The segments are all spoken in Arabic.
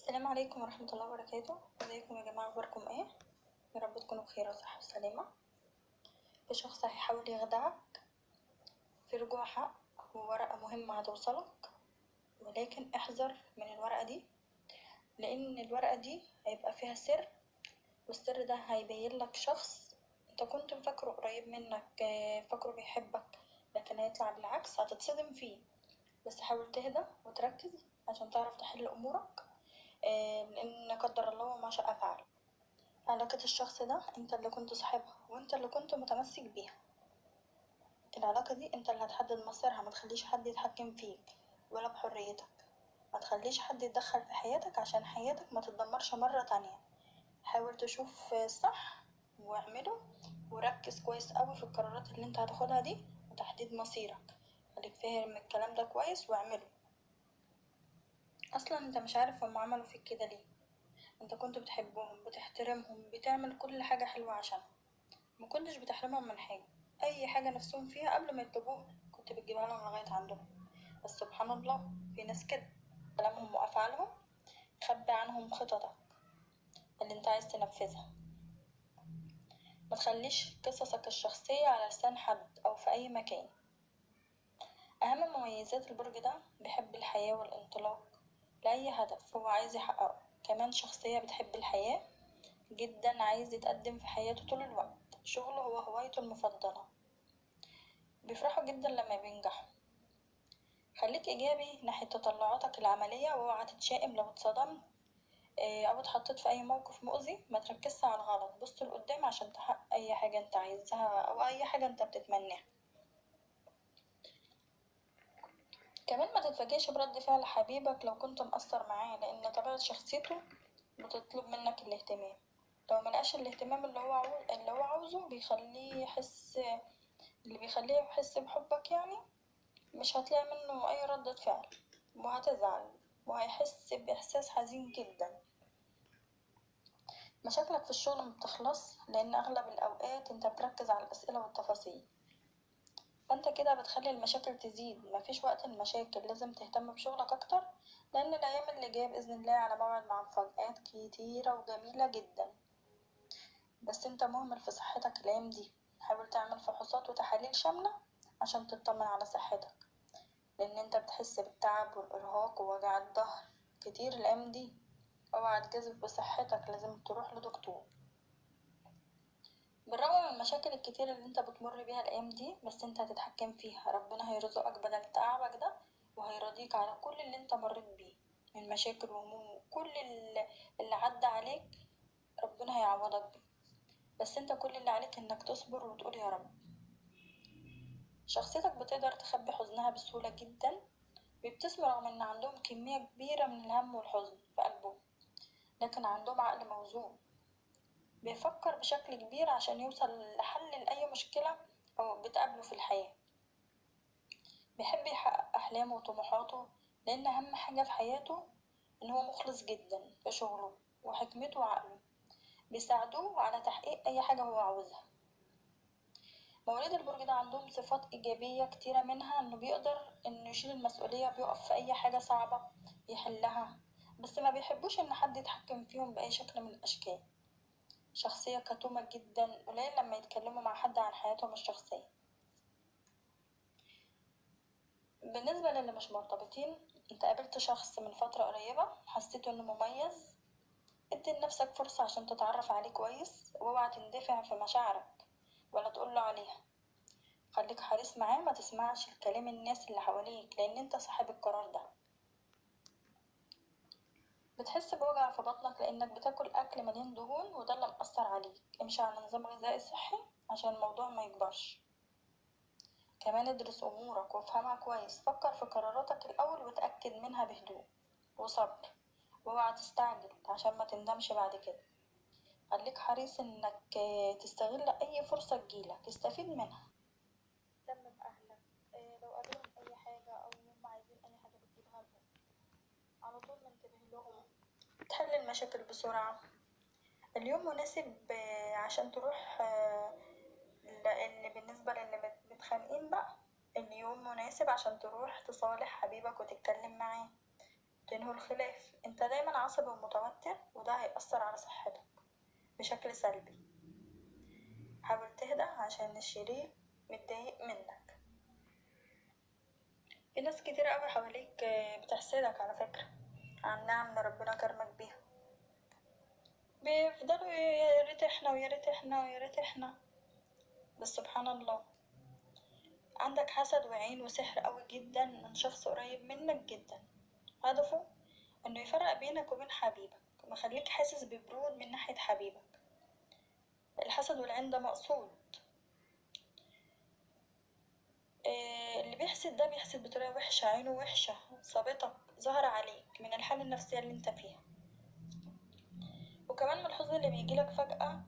السلام عليكم ورحمة الله وبركاته. ازيكم يا جماعة، اخباركم ايه؟ يا رب تكونوا بخير وصحة وسلامة. في شخص هيحاول يخدعك، في رجوع حق وورقة مهمة هتوصلك، ولكن احذر من الورقة دي، لان الورقة دي هيبقى فيها سر، والسر ده هيبين لك شخص انت كنت فاكره قريب منك، فاكره بيحبك، لكن هيطلع بالعكس، هتتصدم فيه. بس حاول تهدى وتركز عشان تعرف تحل امورك، لان قدر الله ما شاء فعل. علاقة الشخص ده انت اللي كنت صاحبها وانت اللي كنت متمسك بيها. العلاقة دي انت اللي هتحدد مصيرها، ما تخليش حد يتحكم فيك ولا بحريتك. ما تخليش حد يتدخل في حياتك عشان حياتك ما تتدمرش مرة تانية. حاول تشوف الصح واعمله، وركز كويس قوي في القرارات اللي انت هتاخدها دي وتحديد مصيرك. خليك فاهم الكلام ده كويس واعمله. اصلا انت مش عارف هم عملوا فيك كده ليه. انت كنت بتحبهم، بتحترمهم، بتعمل كل حاجة حلوة عشانهم، ما كنتش بتحرمهم من حاجة. أي حاجة نفسهم فيها قبل ما يطلبوها كنت بتجيبها لهم لغاية عندهم. بس سبحان الله، في ناس كده كلامهم وأفعالهم خبي عنهم خططك اللي انت عايز تنفذها. ما تخليش قصصك الشخصية على لسان حد أو في أي مكان. أهم مميزات البرج ده بيحب الحياة والانطلاق لأي هدف هو عايز يحققه. كمان شخصية بتحب الحياة جدا، عايز يتقدم في حياته طول الوقت، شغله هو هوايته المفضلة، بيفرحوا جدا لما بينجحوا. خليك إيجابي ناحية تطلعاتك العملية، واوعى تتشائم لو اتصدمت أو اتحطيت في أي موقف مؤذي. ما تركزش على الغلط، بص لقدام عشان تحقق أي حاجة انت عايزها أو أي حاجة انت بتتمناها. كمان ما تتفاجئش برد فعل حبيبك لو كنت مقصر معاه، لأن طبيعة شخصيته بتطلب منك الاهتمام. لو ملقاش الاهتمام اللي هو عاوزه اللي بيخليه يحس بحبك يعني، مش هتلاقي منه أي ردة فعل، وهتزعل وهيحس بإحساس حزين جدا. مشاكلك في الشغل مبتخلص لأن أغلب الأوقات أنت بتركز على الأسئلة والتفاصيل، فأنت كده بتخلي المشاكل تزيد. مفيش وقت المشاكل، لازم تهتم بشغلك أكتر، لأن الأيام اللي جاية بإذن الله على موعد مع مفاجآت كتيرة وجميلة جدا. بس أنت مهمل في صحتك الأيام دي. حاول تعمل فحوصات وتحاليل شاملة عشان تطمن على صحتك، لأن انت بتحس بالتعب والإرهاق ووجع الظهر كتير الأيام دي. اوعى تجازف بصحتك، لازم تروح لدكتور. بالرغم من المشاكل الكتير اللي انت بتمر بيها الأيام دي، بس انت هتتحكم فيها. ربنا هيرزقك بدل تعبك ده، وهيرضيك على كل اللي انت مريت بيه من مشاكل وهموم، وكل اللي عدى عليك ربنا هيعوضك بيه. بس انت كل اللي عليك انك تصبر وتقول يا رب. شخصيتك بتقدر تخبي حزنها بسهولة جدا، بيبتسموا رغم ان عندهم كمية كبيرة من الهم والحزن في قلبهم، لكن عندهم عقل موزون، بيفكر بشكل كبير عشان يوصل لحل لأي مشكلة أو بتقابله في الحياة. بيحب يحقق أحلامه وطموحاته، لأن أهم حاجة في حياته إن هو مخلص جدا في شغله، وحكمته وعقله بيساعدوه على تحقيق أي حاجة هو عاوزها. مواليد البرج ده عندهم صفات إيجابية كتيرة، منها إنه بيقدر إنه يشيل المسؤولية، بيقف في أي حاجة صعبة يحلها، بس ما بيحبوش إن حد يتحكم فيهم بأي شكل من الأشكال. شخصية كتومة جدا، قليل لما يتكلموا مع حد عن حياتهم الشخصية. بالنسبة للي مش مرتبطين، انت قابلت شخص من فترة قريبة حسيت انه مميز، ادي لنفسك فرصة عشان تتعرف عليه كويس، واوعى تندفع في مشاعرك ولا تقوله عليها. خليك حريص معاه، ما تسمعش الكلام الناس اللي حواليك، لان انت صاحب القرار ده. بتحس بوجع في بطنك لانك بتاكل اكل مليان دهون، وده اللي مأثر عليك. امشي على نظام غذائي صحي عشان الموضوع ما يكبرش. كمان ادرس امورك وافهمها كويس، فكر في قراراتك الاول وتأكد منها بهدوء وصبر، واوعى تستعجل عشان ما تندمش بعد كده. خليك حريص انك تستغل اي فرصة تجيلك، تستفيد منها. اهتم باهلك، لو قابلهم اي حاجة او هم عايزين اي حاجة بتجيبها لهم، على طول منتبه لهم، تحل المشاكل بسرعة. اليوم مناسب عشان تروح اللي بالنسبة للي متخانقين بقى، اليوم مناسب عشان تروح تصالح حبيبك وتتكلم معاه. تنهوا الخلاف. انت دايما عصبي ومتوتر وده هيأثر على صحتك بشكل سلبي. حاول تهدى عشان الشريك متضايق منك. في ناس كتير قوي حواليك بتحسدك على فكرة على النعم اللي ربنا كرمك بيها، بيفضلوا يا ريت احنا ويا ريت احنا ويا ريت احنا. بس سبحان الله، عندك حسد وعين وسحر قوي جدا من شخص قريب منك جدا، هدفه انه يفرق بينك وبين حبيبك ومخليك حاسس ببرود من ناحية حبيبك. الحسد والعين ده مقصود. اللي بيحسد ده بيحسد بطريقة وحشة، عينه وحشة، صابتك ظهر عليك من الحالة النفسية اللي انت فيها. وكمان من الحزن اللي بيجيلك فجأة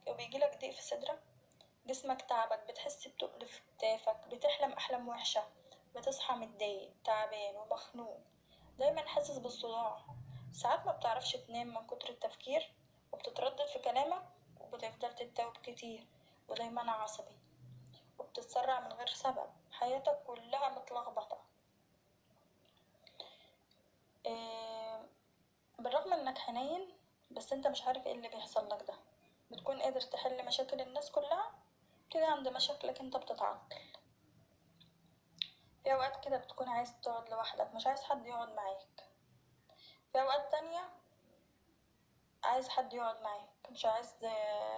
وبيجيلك ضيق في صدرك، جسمك تعبك، بتحس بتقل في كتافك، بتحلم أحلام وحشة، بتصحى متضايق تعبان ومخنوق، دايما حاسس بالصداع، ساعات ما بتعرفش تنام من كتر التفكير، وبتتردد في كلامك، وبتفضل تتوب كتير، ودايما عصبي، وبتتسرع من غير سبب، حياتك كلها متلخبطة. بالرغم انك حنين بس انت مش عارف ايه اللي بيحصل لك ده. بتكون قادر تحل مشاكل الناس كلها، تيجي عند مشاكلك انت بتتعطل. في اوقات كده بتكون عايز تقعد لوحدك، مش عايز حد يقعد معاك. في اوقات تانية عايز حد يقعد معاك، مش عايز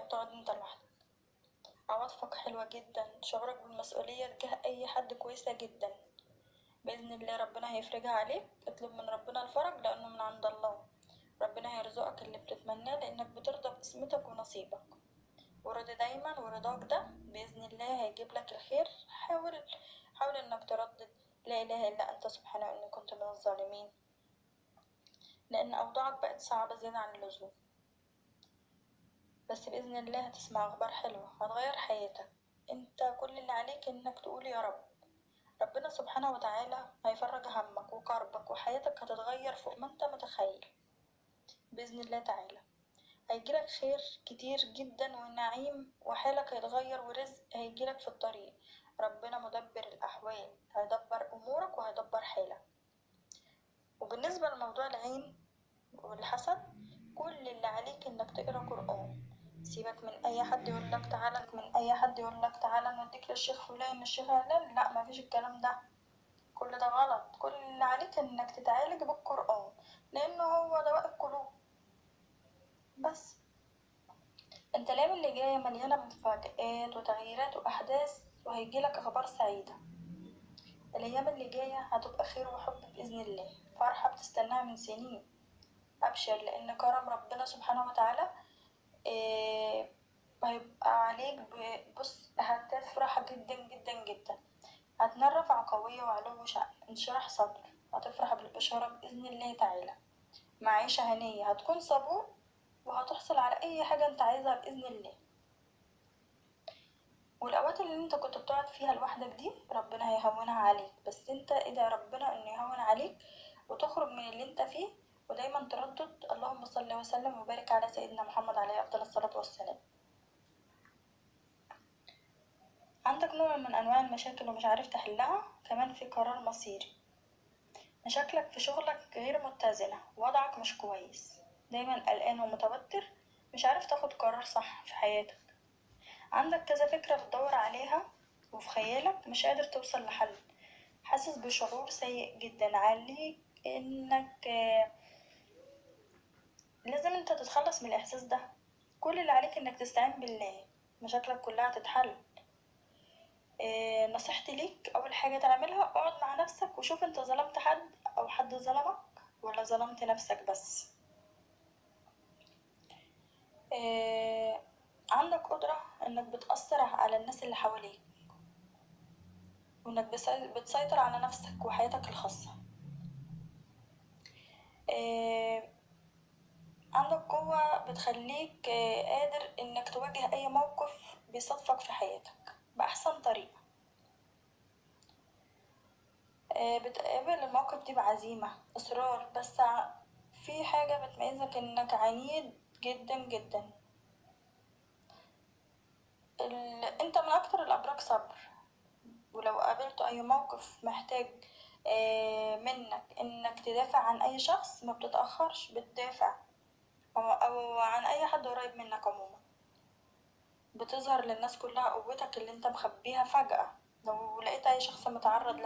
تقعد انت لوحدك. عواطفك حلوة جدا، شعورك بالمسؤولية تجاه اي حد كويسة جدا. بإذن الله ربنا هيفرجها عليك. اطلب من ربنا الفرج لأنه من عند الله. ربنا هيرزقك اللي بتتمناه لأنك بترضى بقسمتك ونصيبك، ورضي دايما، ورضاك ده بإذن الله هيجيب لك الخير. حاول انك تردد لا إله إلا أنت سبحانه إني كنت من الظالمين، لأن أوضاعك بقت صعبة زيادة عن اللزوم. بس بإذن الله هتسمع أخبار حلوة هتغير حياتك. انت كل اللي عليك انك تقول يا رب. ربنا سبحانه وتعالى هيفرج همك وكربك، وحياتك هتتغير فوق ما انت متخيل بإذن الله تعالى. هيجيلك خير كتير جدا ونعيم، وحالك هيتغير، ورزق هيجيلك في الطريق. ربنا مدبر الأحوال، هيدبر أمورك وهيدبر حالك. وبالنسبة لموضوع العين والحسد، كل اللي عليك انك تقرا قرآن. سيبك من اي حد يقولك تعالى نوديك للشيخ فلان الشيخ علان، لا مفيش الكلام ده، كل ده غلط. كل اللي عليك انك تتعالج بالقرآن، لانه هو دواء القلوب بس. انت الايام اللي جاية مليانة مفاجآت وتغييرات واحداث، وهيجيلك اخبار سعيدة. الايام اللي جاية هتبقى خير وحب بإذن الله، فرحة بتستناها من سنين. ابشر لان كرم ربنا سبحانه وتعالى هيبقى عليك. بص هتفرح جدا جدا جدا، هتنال رفعة قوية وعلو شأن، انشراح صدر، هتفرح بالبشارة بإذن الله تعالى، معيشة هنية، هتكون صبور، وهتحصل على أي حاجة انت عايزها بإذن الله. والأوقات اللي انت كنت بتقعد فيها لوحدك دي ربنا هيهونها عليك، بس انت ادعي ربنا انه يهون عليك وتخرج من اللي انت فيه. ودايما تردد اللهم صل وسلم وبارك على سيدنا محمد عليه أفضل الصلاة والسلام. عندك نوع من أنواع المشاكل ومش عارف تحلها، كمان في قرار مصيري. مشاكلك في شغلك غير متزنة، وضعك مش كويس، دايما قلقان ومتوتر، مش عارف تاخد قرار صح في حياتك. عندك كذا فكرة بتدور عليها وفي خيالك مش قادر توصل لحل، حاسس بشعور سيء جدا. عليك انك لازم انت تتخلص من الاحساس ده. كل اللي عليك انك تستعين بالله، مشاكلك كلها تتحل. نصيحتي ليك اول حاجة تعملها، اقعد مع نفسك وشوف انت ظلمت حد او حد ظلمك ولا ظلمت نفسك بس. عندك قدرة انك بتأثر على الناس اللي حواليك، وانك بتسيطر على نفسك وحياتك الخاصة. عندك قوة بتخليك قادر انك تواجه اي موقف بيصادفك في حياتك بأحسن طريقة. بتقابل الموقف دي بعزيمة، إصرار، بس في حاجة بتميزك إنك عنيد جدا جدا. انت من أكتر الأبراج صبر، ولو قابلت أي موقف محتاج منك انك تدافع عن اي شخص، ما بتتأخرش بتدافع، او عن اي حد قريب منك عموما. بتظهر للناس كلها قوتك اللي انت مخبيها فجأة. لو لقيت اي شخص متعرض